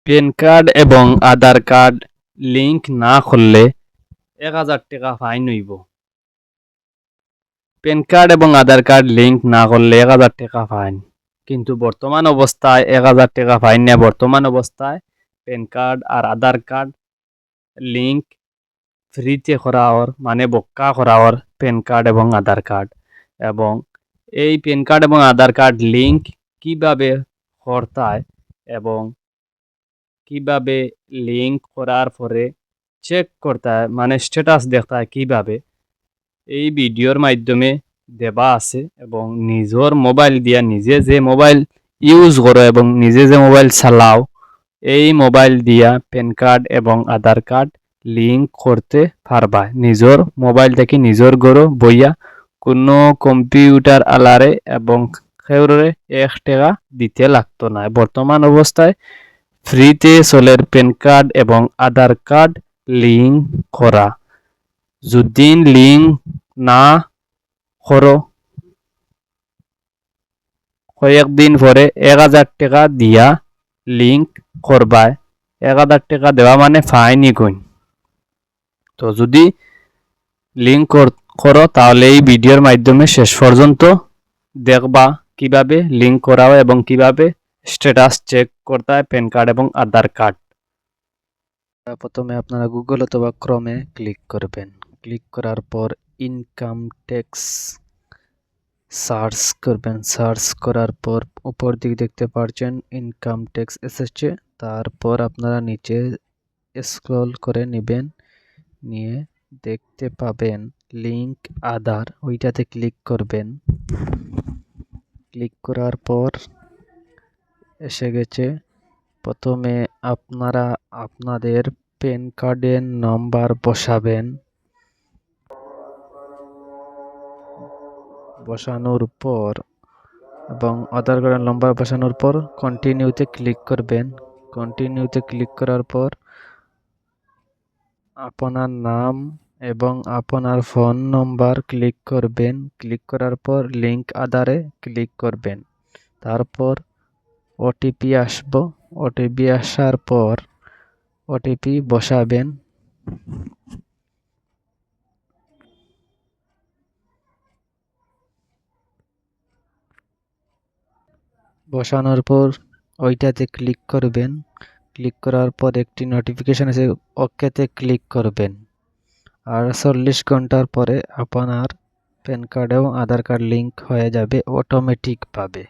Pan card এবং আধার card link না করলে ১,০০০ টাকা ফাইন হইব। প্যান কার্ড এবং আধার কার্ড লিংক না করলে ১,০০০ টাকা ফাইন। কিন্তু বর্তমান অবস্থায় ১,০০০ টাকা ফাইন না, বর্তমান অবস্থায় প্যান কার্ড আর আধার কার্ড লিংক ফ্রিতে করা ওর মানে বক্কা করা ওর প্যান কার্ড এবং আধার কার্ড। এবং এই প্যান কার্ড এবং আধার কার্ড লিংক কিভাবে করতে হয় এবং কিভাবে লিংক করার পরে চেক করতে হয় মানে স্ট্যাটাস দেখতে হয় কিভাবে, এই ভিডিওর মাধ্যমে দেওয়া আছে। এবং নিজের মোবাইল দিয়া নিজে যে মোবাইল ইউজ করো এবং নিজে যে মোবাইল চালাও, এই মোবাইল দিয়া প্যান কার্ড এবং আধার কার্ড লিংক করতে পারবা নিজের মোবাইল থেকে নিজের ঘরে বইয়া, কোনো কম্পিউটার আলারে এবং সেউরে ১ টাকা দিতে লাগতো না। বর্তমান অবস্থায় ফ্রিতে চলে প্যান কার্ড এবং আধার কার্ড লিংক করা। যদি লিংক না করো কয়েকদিন পরে ১,০০০ টাকা দিয়া লিংক করবায়। ১,০০০ টাকা দেওয়া মানে ফাইনই কইন। তো যদি লিংক করো তাহলে এই ভিডিওর মাধ্যমে শেষ পর্যন্ত দেখবা কিভাবে লিংক করা হয় এবং কিভাবে স্ট্যাটাস চেক করতে হয় প্যান কার্ড এবং আধার কার্ড। প্রথমে আপনারা গুগল অথবা ক্রমে ক্লিক করবেন। ক্লিক করার পর ইনকাম ট্যাক্স সার্চ করবেন। সার্চ করার পর উপর দিকে দেখতে পাচ্ছেন ইনকাম ট্যাক্স এসেছে। তারপর আপনারা নিচে স্ক্রল করে নেবেন, নিয়ে দেখতে পাবেন লিংক আধার, ওইটাতে ক্লিক করবেন। ক্লিক করার পর এসে গেছে। প্রথমে আপনারা আপনাদের প্যান কার্ডের নাম্বার বসাবেন। বসানোর পর এবং আধার কার্ডের নাম্বার বসানোর পর কন্টিনিউতে ক্লিক করবেন। কন্টিনিউতে ক্লিক করার পর আপনার নাম এবং আপনার ফোন নম্বর ক্লিক করবেন। ক্লিক করার পর লিংক আধারে ক্লিক করবেন। তারপর ওটিপি আসবো। ওটিপি আসার পর ওটিপি বসাবেন। বসানোর পর ওইটাতে ক্লিক করবেন। ক্লিক করার পর একটি নোটিফিকেশন আছে, ওকেতে ক্লিক করবেন। আর ৪০ ঘন্টার পরে আপনার প্যান কার্ড এবং আধার কার্ড লিংক হয়ে যাবে অটোমেটিকভাবে।